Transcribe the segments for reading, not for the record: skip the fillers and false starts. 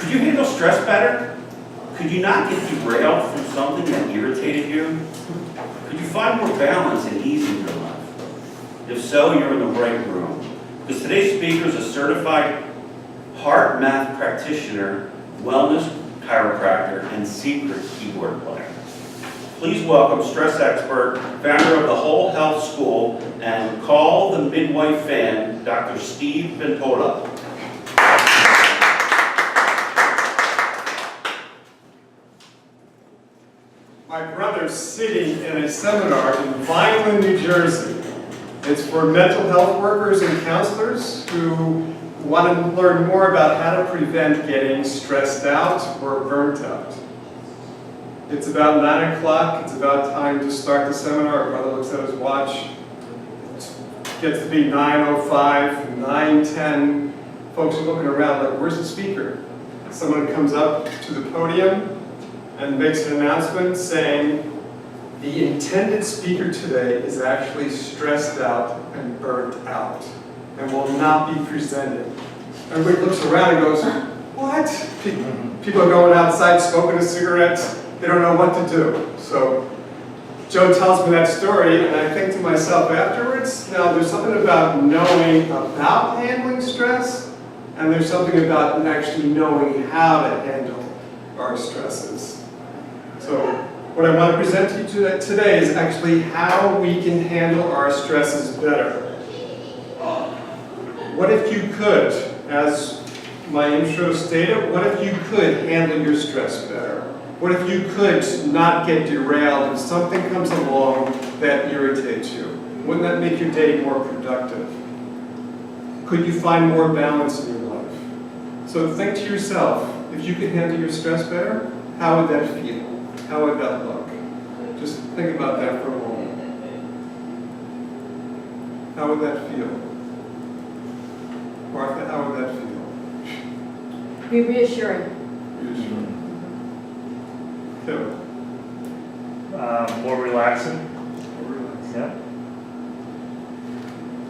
Could you handle stress better? Could you not get derailed from something that irritated you? Could you find more balance and ease in your life? If so, you're in the right room. Because today's speaker is a certified heart math practitioner, wellness chiropractor, and secret keyboard player. Please welcome stress expert, founder of the Whole Health School, and Call the Midwife fan, Dr. Steve Ventura. My brother's sitting in a seminar in Vineland, New Jersey. It's for mental health workers and counselors who want to learn more about how to prevent getting stressed out or burnt out. It's about 9 o'clock. It's about time to start the seminar. My brother looks at his watch. It gets to be 9:05, 9:10. Folks are looking around like, where's the speaker? Someone comes up to the podium and makes an announcement saying, the intended speaker today is actually stressed out and burnt out and will not be presented. Everybody looks around and goes, what? People are going outside smoking a cigarette. They don't know what to do. So Joe tells me that story, and I think to myself afterwards, now there's something about knowing about handling stress, and there's something about actually knowing how to handle our stresses. So what I want to present to you today is actually how we can handle our stresses better. What if you could, as my intro stated, what if you could handle your stress better? What if you could not get derailed if something comes along that irritates you? Wouldn't that make your day more productive? Could you find more balance in your life? So think to yourself, if you could handle your stress better, how would that feel? How would that look? Just think about that for a moment. How would that feel? Martha, how would that feel? Be reassuring. Reassuring. Kevin? More relaxing. Relax. Yeah.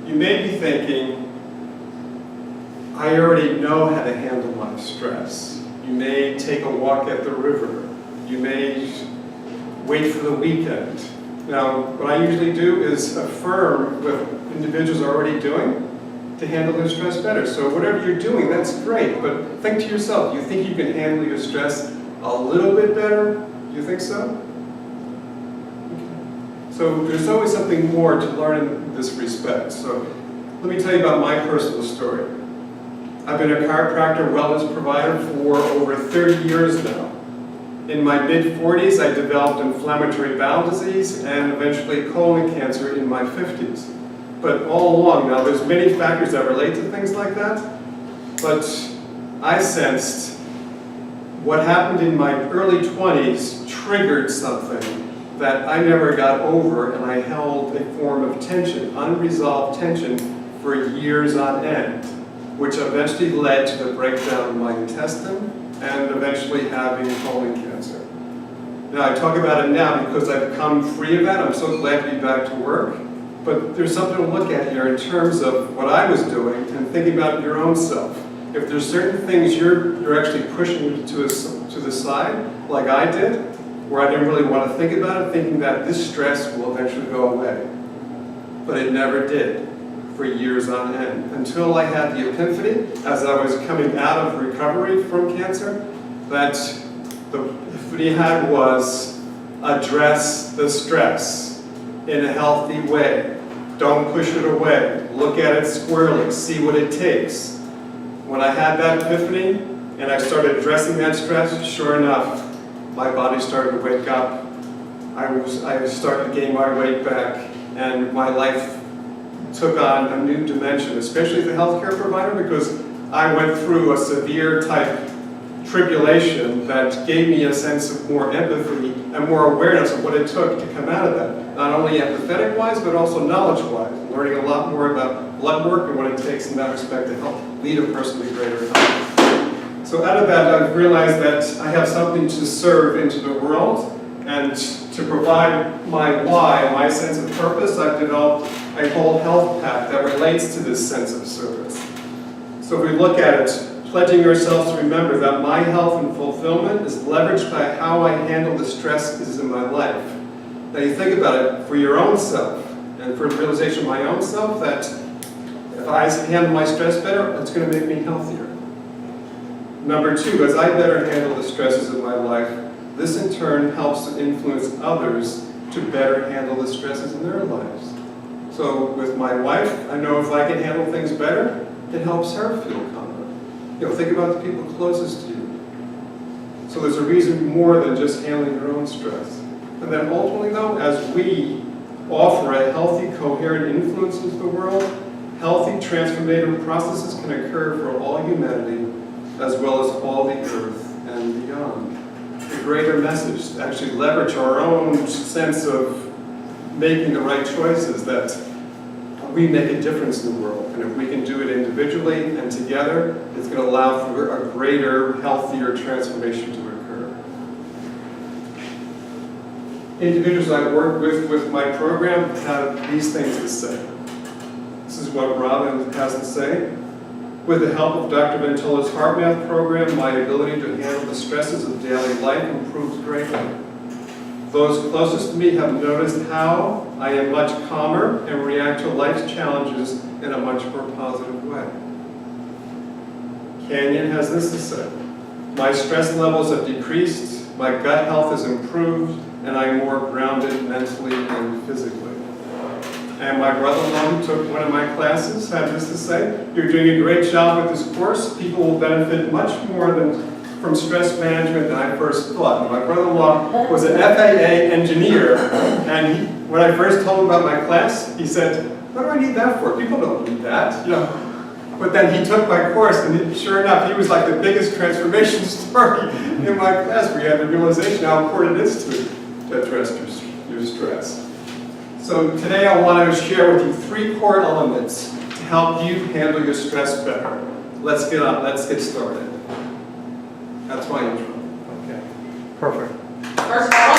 You may be thinking, I already know how to handle my stress. You may take a walk at the river. You may wait for the weekend. Now, what I usually do is affirm what individuals are already doing to handle their stress better. So whatever you're doing, that's great, but think to yourself, do you think you can handle your stress a little bit better? Do you think so? Okay. So there's always something more to learn in this respect. So let me tell you about my personal story. I've been a chiropractor wellness provider for over 30 years now. In my mid-40s, I developed inflammatory bowel disease and eventually colon cancer in my 50s. But all along, now there's many factors that relate to things like that, but I sensed what happened in my early 20s triggered something that I never got over, and I held a form of tension, unresolved tension, for years on end, which eventually led to the breakdown of my intestine and eventually having colon cancer. Now, I talk about it now because I've come free of that. I'm so glad to be back to work. But there's something to look at here in terms of what I was doing and thinking about your own self. If there's certain things you're actually pushing to the side, like I did, where I didn't really want to think about it, thinking that this stress will eventually go away. But it never did for years on end, until I had the epiphany as I was coming out of recovery from cancer, that the epiphany I had was address the stress in a healthy way. Don't push it away. Look at it squarely. See what it takes. When I had that epiphany and I started addressing that stress, sure enough, my body started to wake up. I started to gain my weight back, and my life took on a new dimension, especially as a healthcare provider, because I went through a severe type tribulation that gave me a sense of more empathy and more awareness of what it took to come out of that. Not only empathetic-wise, but also knowledge-wise, learning a lot more about blood work and what it takes in that respect to help lead a person to greater health. So out of that, I've realized that I have something to serve into the world, and to provide my why, my sense of purpose, I've developed a whole health path that relates to this sense of service. So if we look at it pledging ourselves to remember that my health and fulfillment is leveraged by how I handle the stresses in my life. Now you think about it for your own self, and for the realization of my own self, that if I handle my stress better, it's going to make me healthier. Number two, as I better handle the stresses of my life, this in turn helps to influence others to better handle the stresses in their lives. So with my wife, I know if I can handle things better, it helps her feel calmer. You know, think about the people closest to you. So there's a reason more than just handling your own stress. And then ultimately though, as we offer a healthy, coherent influence into the world, healthy, transformative processes can occur for all humanity, as well as all the earth and beyond. The greater message, to actually leverage our own sense of making the right choices, that we make a difference in the world. And if we can do it individually and together, it's going to allow for a greater, healthier transformation to occur. Individuals I work with my program have these things to say. This is what Robin has to say. With the help of Dr. Ventola's HeartMath program, my ability to handle the stresses of daily life improves greatly. Those closest to me have noticed how I am much calmer and react to life's challenges in a much more positive way. Canyon has this to say: my stress levels have decreased, my gut health has improved, and I am more grounded mentally and physically. And my brother-in-law, who took one of my classes, had this to say: you're doing a great job with this course. People will benefit much more from stress management than I first thought. And my brother-in-law was an FAA engineer, and when I first told him about my class, he said, what do I need that for? People don't need that, you know. But then he took my course, and sure enough, he was like the biggest transformation story in my class, where you had the realization how important it is to address your stress. So today I want to share with you 3 core elements to help you handle your stress better. Let's get started. That's my intro. Okay, perfect. First of all,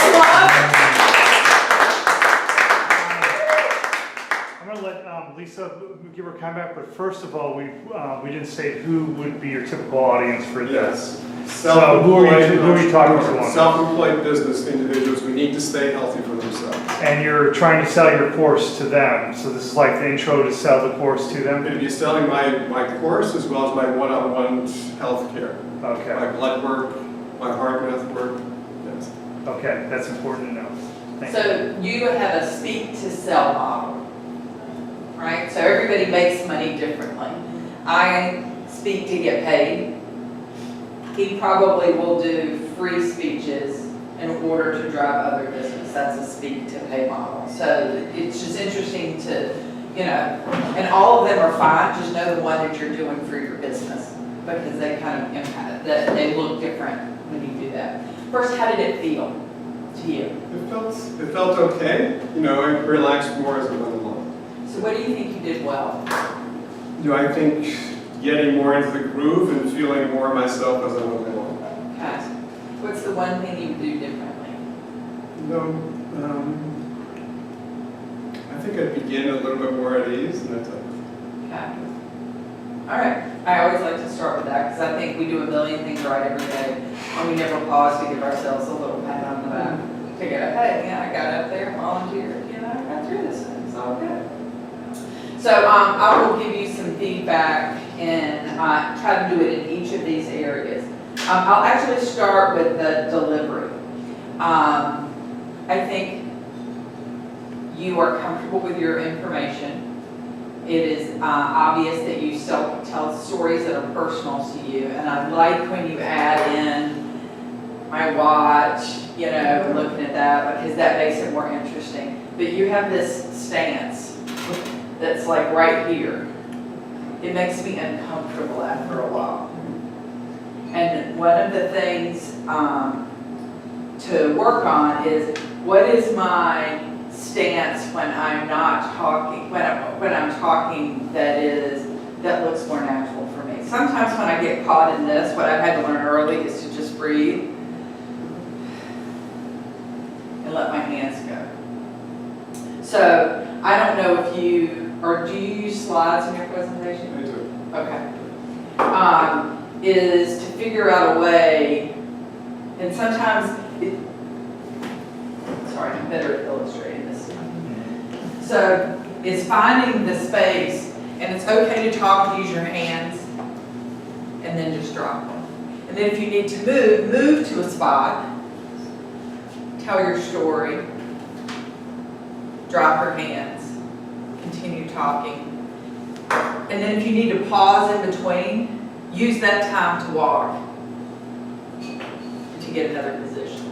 I'm going to let Lisa give her comment, but first of all, we didn't say who would be your typical audience for this. So who are you talking to on this? Self-employed business individuals. We need to stay healthy for themselves. And you're trying to sell your course to them, so this is like the intro to sell the course to I'm them? going to be selling my course as well as my one-on-one health care. Okay. My blood work, my HeartMath work. Yes. Okay, that's important to know. Thank you. so you have a speak to sell model, right? So everybody makes money differently. I speak to get paid. He probably will do free speeches in order to drive other business. That's a speak to pay model. So it's just interesting to, you know, and all of them are fine, just know the one that you're doing for your business, because they kind of impact, that they look different when you do that. First, how did it feel to you? It felt okay. You know, I relaxed more as it went along. So what do you think you did well? You know, I think getting more into the groove and feeling more myself as I went along. Okay. What's the one thing you would do differently? You know, I think I'd begin a little bit more at ease, and that's it. Okay. All right. I always like to start with that, because I think we do a million things right every day, and we never pause to give ourselves a little pat on the back to go, hey, yeah, I got up there, volunteered, you know, I got through this thing, it's all good. So I will give you some feedback and try to do it in each of these areas. I'll actually start with the delivery. I think you are comfortable with your information. It is obvious that you tell stories that are personal to you, and I like when you add in my watch, you know, looking at that, because that makes it more interesting. But you have this stance that's like right here. It makes me uncomfortable after a while. And one of the things to work on is, what is my stance when I'm not talking, when I'm talking that looks more natural for me. Sometimes when I get caught in this, what I've had to learn early is to just breathe and let my hands go. So I don't know if do you use slides in your presentation? I do. Okay. is to figure out a way, and sometimes, sorry, I'm better at illustrating this. So, it's finding the space, and it's okay to talk and use your hands, and then just drop them. And then if you need to move to a spot, tell your story, drop your hands, continue talking. And then if you need to pause in between, use that time to walk to get another position.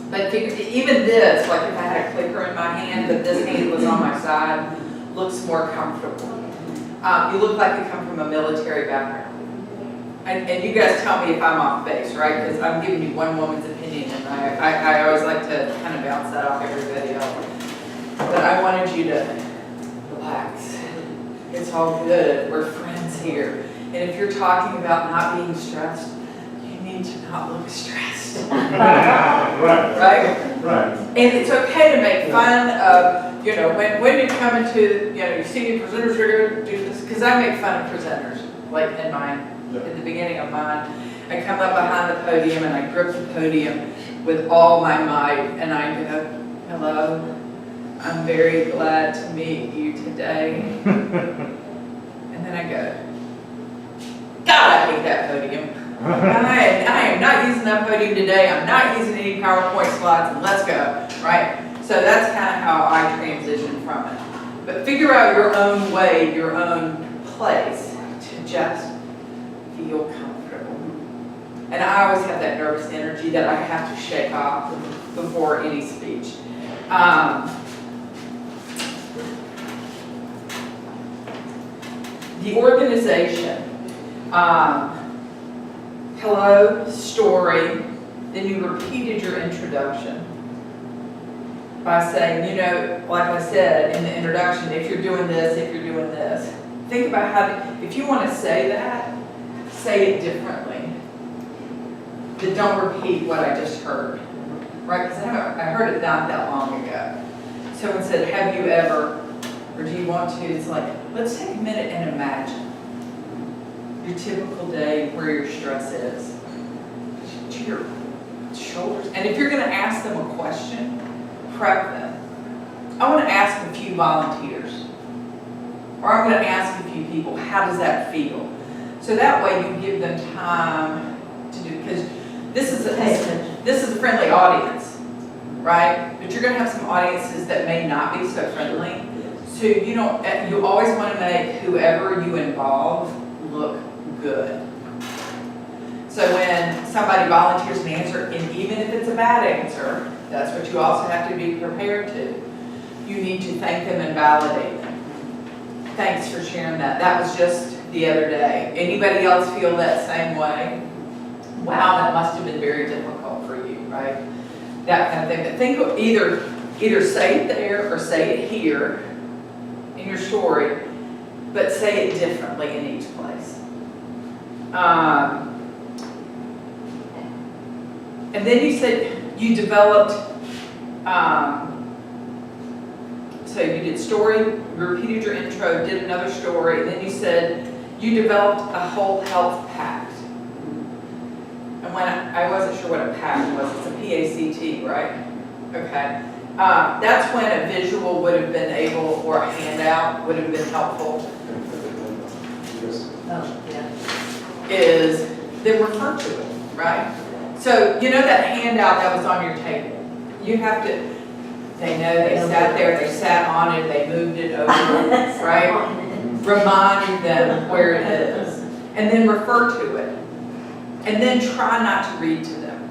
But even this, like if I had a clicker in my hand, but this hand was on my side, looks more comfortable. You look like you come from a military background. And you guys tell me if I'm off base, right? Because I'm giving you one woman's opinion, and I always like to kind of bounce that off everybody else. But I wanted you to relax. It's all good. We're friends here. And if you're talking about not being stressed, you need to not look stressed. Right? And it's okay to make fun of, you know, when you come into, you know, you see presenters are going to do this, because I make fun of presenters, like in mine. At the beginning of mine, I come up behind the podium and I grip the podium with all my might and I go, hello, I'm very glad to meet you today. And then I go, God, I hate that podium. I am not using that podium today. I'm not using any PowerPoint slides, and let's go, right? So that's kind of how I transition from it. But figure out your own way, your own place to just feel comfortable. And I always have that nervous energy that I have to shake off before any speech. The organization, hello, story, then you repeated your introduction by saying, you know, like I said in the introduction, if you're doing this, if you're doing this. Think about how, if you want to say that, say it differently. But don't repeat what I just heard, right? Because I heard it not that long ago. Someone said, have you ever, or do you want to? It's like, let's take a minute and imagine your typical day where your stress is. To your shoulders. And if you're going to ask them a question, prep them. I want to ask a few volunteers. Or I'm going to ask a few people, how does that feel? So that way you give them time to do, because this is a friendly audience, right? But you're going to have some audiences that may not be so friendly. So you always want to make whoever you involve look good. So when somebody volunteers an answer, and even if it's a bad answer, that's what you also have to be prepared to. You need to thank them and validate them. Thanks for sharing that. That was just the other day. Anybody else feel that same way? Wow, that must have been very difficult for you, right? That kind of thing. But think of either say it there or say it here in your story, but say it differently in each place. And then you said you developed, so you did story, you repeated your intro, did another story, and then you said you developed a whole health pact. And when I wasn't sure what a pact was, it's a PACT, right? Okay. That's when a visual would have been able, or a handout would have been helpful. Yes. Is they refer to it, right? So you know that handout that was on your table. You have to. They know they sat there, they sat on it, they moved it over, right? Remind them where it is, and then refer to it, and then try not to read to them.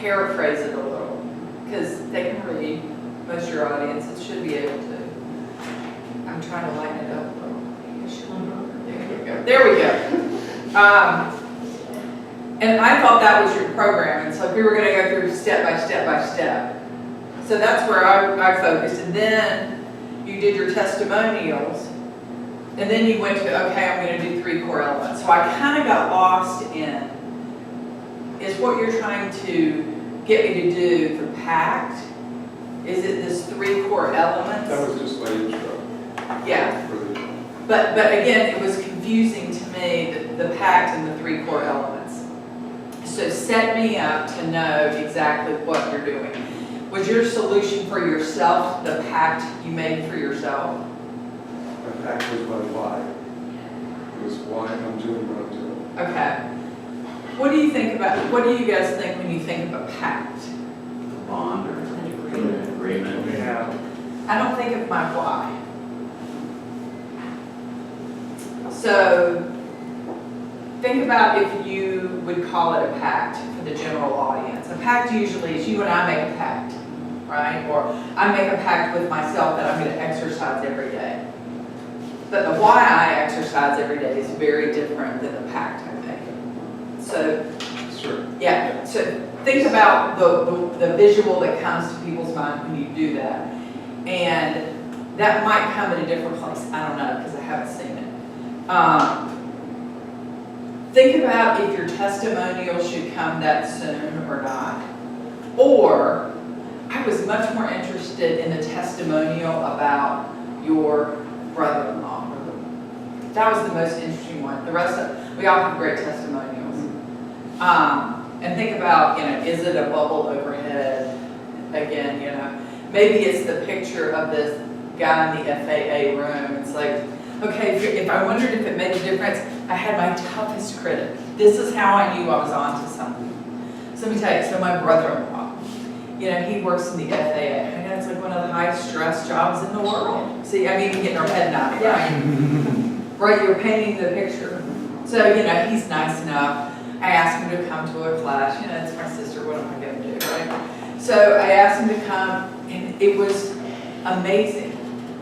Paraphrase it a little, because they can read. Most of your audiences should be able to. I'm trying to lighten it up a little. There we go. There we go. And I thought that was your program, and so we were going to go through step by step by step. So that's where I focused, and then you did your testimonials, and then you went to, okay, I'm going to do 3 core elements. So I kind of got lost in, is what you're trying to get me to do for PACT? Is it this 3 core elements? That was just my intro. Yeah. For the But again, it was confusing to me that pact and the 3 core elements. So set me up to know exactly what you're doing. Was your solution for yourself the pact you made for yourself? My pact was my why. It was why I'm doing what I'm doing. Okay. What do you guys think when you think of a pact? Bond or an agreement. Yeah. I don't think of my why. So think about if you would call it a pact for the general audience. A pact usually is you and I make a pact, right? Or I make a pact with myself that I'm going to exercise every day. But the why I exercise every day is very different than the pact I make. So Sure. yeah, so think about the visual that comes to people's mind when you do that. And that might come at a different place. I don't know because I haven't seen it. Think about if your testimonial should come that soon or not. Or I was much more interested in the testimonial about your brother-in-law. That was the most interesting one. The rest of, we all have great testimonials. And think about, is it a bubble overhead? Again, maybe it's the picture of this guy in the FAA room. It's like, okay, if I wondered if it made a difference, I had my toughest critic. This is how I knew I was onto something. So let me tell you, so my brother-in-law, he works in the FAA. I know it's like one of the highest stress jobs in the world. See, I'm even getting our head nodded, right? Right, you're painting the picture. So, he's nice enough. I asked him to come to a class. It's my sister, what am I going to do, right? So I asked him to come, and it was amazing.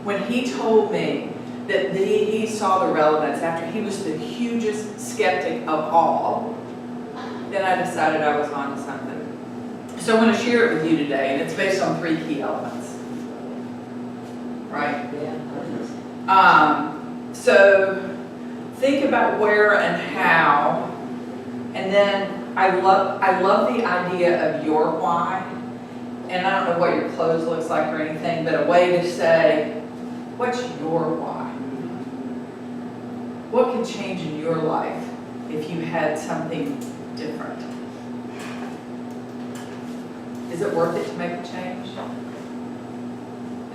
When he told me that he saw the relevance after he was the hugest skeptic of all, then I decided I was onto something. So I want to share it with you today, and it's based on 3 key elements. Right? So think about where and how, and then I love the idea of your why. And I don't know what your clothes looks like or anything, but a way to say, what's your why? What could change in your life if you had something different? Is it worth it to make a change?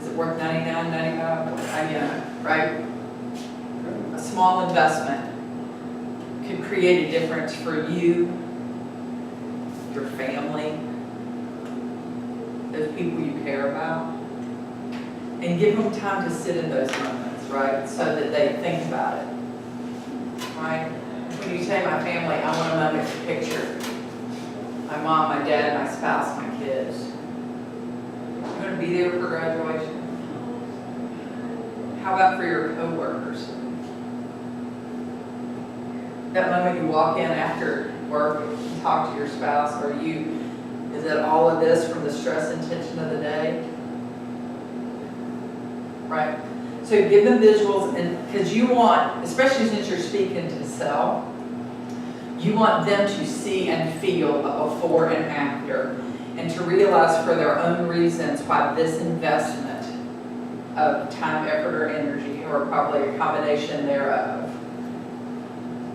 Is it worth $99, $95? Right? A small investment could create a difference for you, your family, those people you care about, and give them time to sit in those moments, right? So that they think about it, right? When you say my family, I want a moment to picture my mom, my dad, my spouse, my kids. You're going to be there for graduation. How about for your coworkers? That moment you walk in after work and talk to your spouse, is it all of this from the stress and tension of the day? Right? So give them visuals, and because you want, especially since you're speaking to sell, you want them to see and feel a before and after, and to realize for their own reasons why this investment of time, effort, or energy, or probably a combination thereof,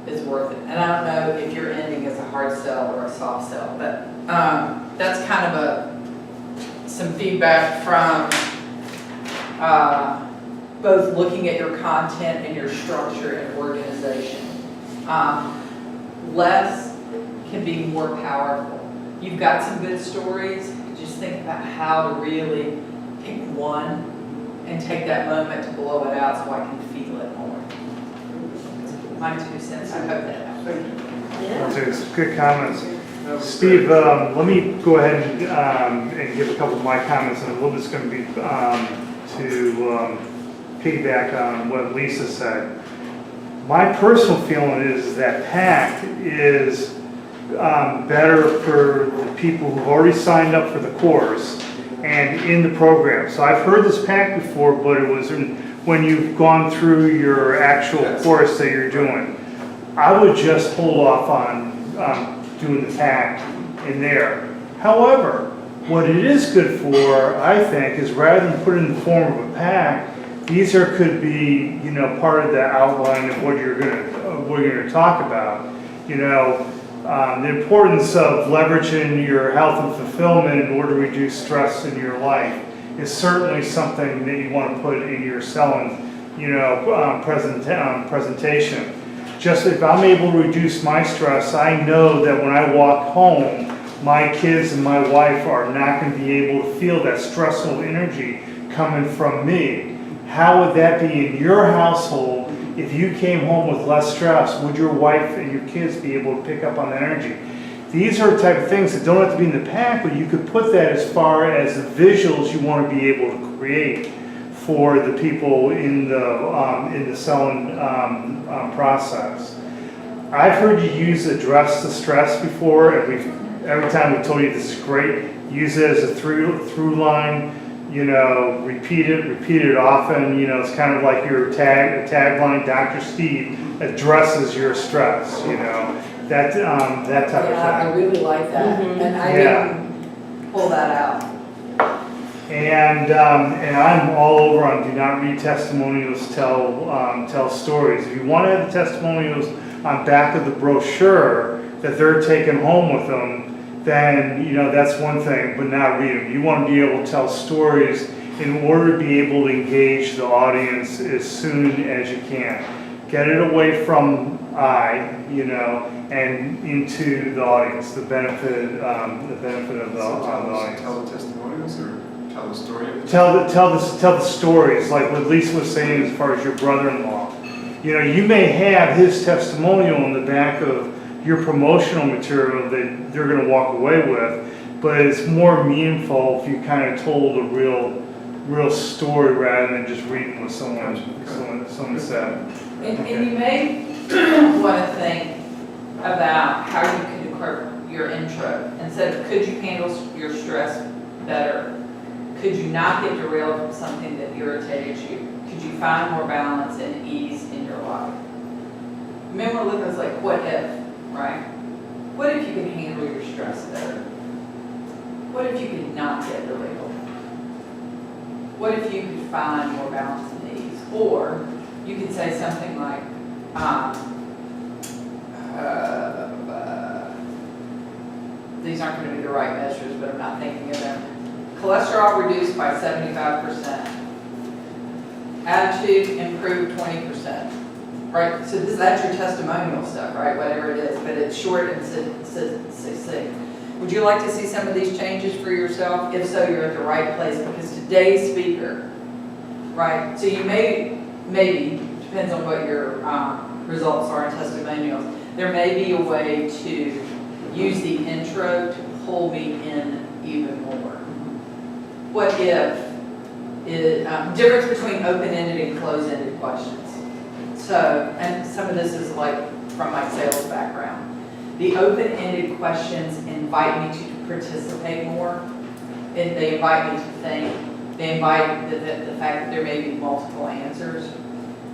is worth it. And I don't know if your ending is a hard sell or a soft sell, but that's kind of some feedback from both looking at your content and your structure and organization. Less can be more powerful. You've got some good stories. Just think about how to really pick one and take that moment to blow it out so I can feel it more. My 2 cents. I hope that helps. That's good comments. Steve, let me go ahead and give a couple of my comments, and a little bit's going to be to piggyback on what Lisa said. My personal feeling is that PACT is better for the people who've already signed up for the course and in the program. So I've heard this PACT before, but it was when you've gone through your actual course that you're doing. I would just hold off on doing the PACT in there. However, what it is good for, I think, is rather than put it in the form of a PACT, these could be, part of the outline of what you're going to talk about. The importance of leveraging your health and fulfillment in order to reduce stress in your life is certainly something that you want to put in your selling, presentation. Just if I'm able to reduce my stress, I know that when I walk home, my kids and my wife are not going to be able to feel that stressful energy coming from me. How would that be in your household if you came home with less stress? Would your wife and your kids be able to pick up on that energy? These are the type of things that don't have to be in the pack, but you could put that as far as the visuals you want to be able to create for the people in the selling process. I've heard you use address the stress before, and every time we told you this is great. Use it as a through line. Repeat it often. It's kind of like your tagline. Dr. Steve addresses your stress. That type of Yeah, thing. I really like that, and I didn't pull that out. And I'm all over on do not read testimonials, tell stories. If you want to have the testimonials on back of the brochure that they're taking home with them, then that's one thing, but not read them. You want to be able to tell stories in order to be able to engage the audience as soon as you can. Get it away from and into the audience. The benefit of the audience. Tell the testimonials or tell the story? Tell the stories, like what Lisa was saying as far as your brother-in-law. You may have his testimonial in the back of your promotional material that they're going to walk away with, but it's more meaningful if you kind of told a real story rather than just reading what someone said. And you may want to think about how you could incorporate your intro. Instead of could you handle your stress better? Could you not get derailed from something that irritated you? Could you find more balance and ease in your life? You may want to look at this like what if, right? What if you could handle your stress better? What if you could not get derailed? What if you could find more balance and ease? Or you could say something like, these aren't going to be the right measures, but I'm not thinking of them. Cholesterol reduced by 75%. Attitude improved 20%. Right? So that's your testimonial stuff, right? Whatever it is, but it's short and succinct. Would you like to see some of these changes for yourself? If so, you're at the right place, because today's speaker, right? So you maybe, depends on what your results are in testimonials, there may be a way to use the intro to pull me in even more. What if, difference between open-ended and closed-ended questions. So, and some of this is like from my sales background. The open-ended questions invite me to participate more, and they invite me to think. They invite the fact that there may be multiple answers.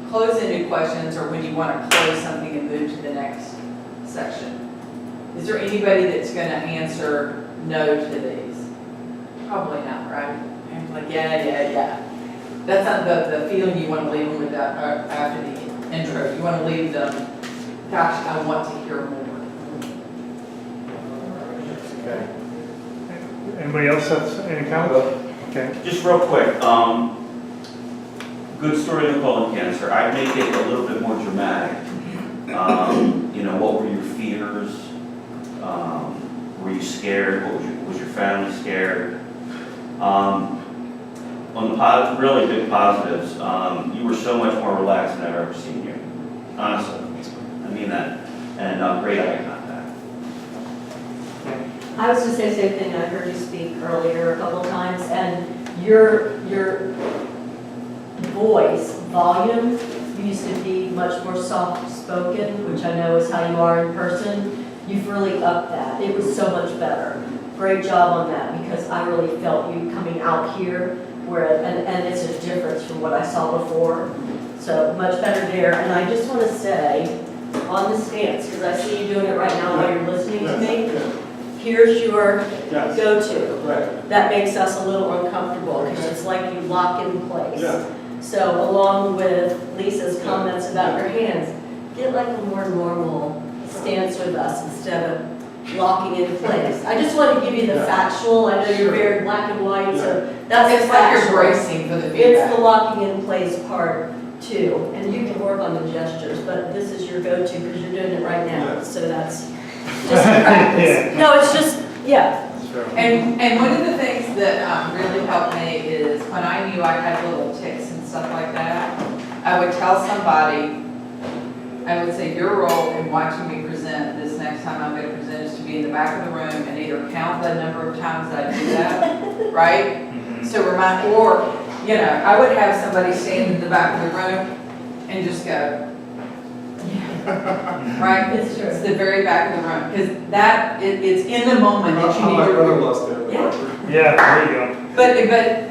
Closed-ended questions are when you want to close something and move to the next section. Is there anybody that's going to answer no to these? Probably not, right? And like, yeah. That's not the feeling you want to leave them with after the intro. You want to leave them, gosh, I want to hear more. Okay. Anybody else have any comments? Okay. Just real quick, good story of colon cancer. I make it a little bit more dramatic. What were your fears? Were you scared? Was your family scared? On the really big positives, you were so much more relaxed than I've ever seen you. Honestly, I mean that. And great eye contact. I was just saying the same thing. I heard you speak earlier a couple of times, and your voice volume, you used to be much more soft-spoken, which I know is how you are in person. You've really upped that. It was so much better. Great job on that, because I really felt you coming out here, and it's a difference from what I saw before. So much better there. And I just want to say, on the stance, because I see you doing it right now while you're listening to me, here's your go-to. Right. That makes us a little uncomfortable, because it's like you lock in place. Yeah. So along with Lisa's comments about your hands, get like a more normal stands with us instead of locking in place. I just want to give you the factual, I know you're very black and white, so that's It's the like you're factual. bracing for the It's feedback. the locking in place part too, and you can work on the gestures, but this is your go-to because you're doing it right now, Yeah. so that's just practice. No, it's just, yeah, And one of the things that really helped me is when I knew I had little tics and stuff like that, I would tell somebody, I would say, your role in watching me present this next time I'm going to present is to be in the back of the room and either count the number of times that I do that, right? So remind, or, you know, I would have somebody stand in the back of the room and just go, right? It's true. It's the very back of the room, because that, it's in the moment that you How need my to. brother-in-law stand. Yeah. Yeah, there you go. But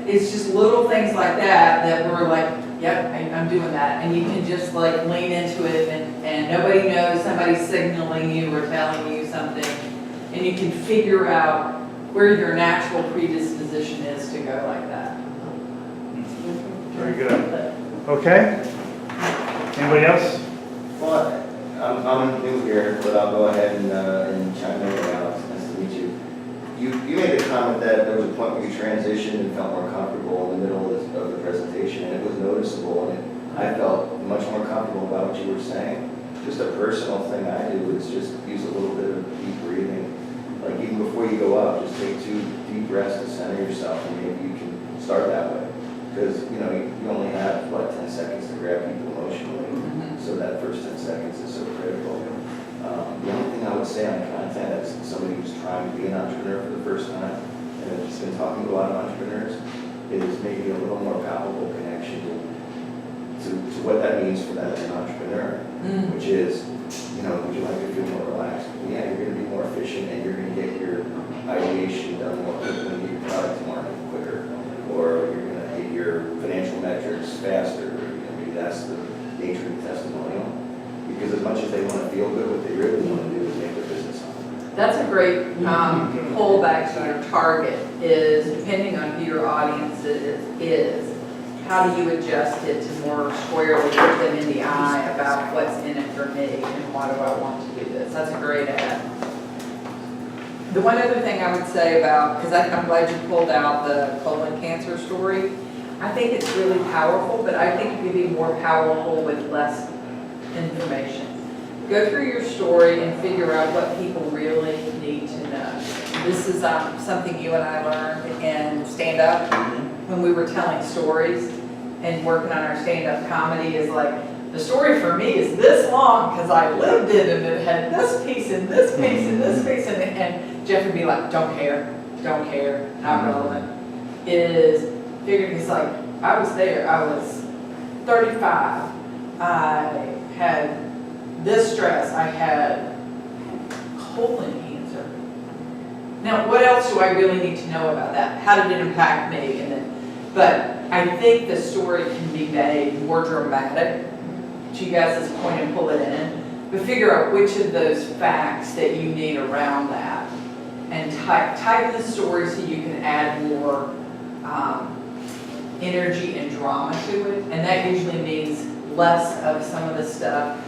it's just little things like that that we're like, yep, I'm doing that. And you can just like lean into it and nobody knows, somebody's signaling you or telling you something. And you can figure out where your natural predisposition is to go like that. Very good. Okay? Anybody else? Well, I'm new here, but I'll go ahead and chime in, Alex. Nice to meet you. You made a comment that there was a point where you transitioned and felt more comfortable in the middle of the presentation, and it was noticeable, and I felt much more comfortable about what you were saying. Just a personal thing I do is just use a little bit of deep breathing. Like even before you go up, just take 2 deep breaths to center yourself, and maybe you can start that way. Because, you know, you only have, 10 seconds to grab people emotionally. So that first 10 seconds is so critical. The only thing I would say on content as somebody who's trying to be an entrepreneur for the first time, and I've just been talking to a lot of entrepreneurs, is maybe a little more palpable connection to what that means for them as an entrepreneur, which is, you know, would you like to feel more relaxed? Well, yeah, you're going to be more efficient and you're going to get your ideation done more quickly, get your product to market quicker, or you're going to hit your financial metrics faster. Maybe that's the nature of the testimonial. Because as much as they want to feel good, what they really want to do is make their business on. That's a great pull back to your target is depending on who your audience is, how do you adjust it to more squarely look them in the eye about what's in it for me and why do I want to do this? That's a great ad. The one other thing I would say about, because I'm glad you pulled out the colon cancer story, I think it's really powerful, but I think it could be more powerful with less information. Go through your story and figure out what people really need to know. This is something you and I learned in stand-up when we were telling stories and working on our stand-up comedy is like, the story for me is this long because I lived it and it had this piece and this piece and this piece and Jeff would be like, don't care, not relevant. Is figuring, he's like, I was there, I was 35, I had this stress, I had colon cancer. Now, what else do I really need to know about that? How did it impact me? But I think the story can be made more dramatic, to you guys' point, and pull it in. But figure out which of those facts that you need around that, and type the story so you can add more energy and drama to it. And that usually means less of some of the stuff.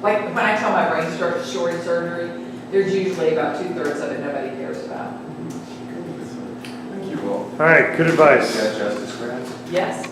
Like when I tell my brain story surgery, there's usually about 2/3 of it nobody cares about. Thank you all. All right, good advice. Is that justice grants? Yes.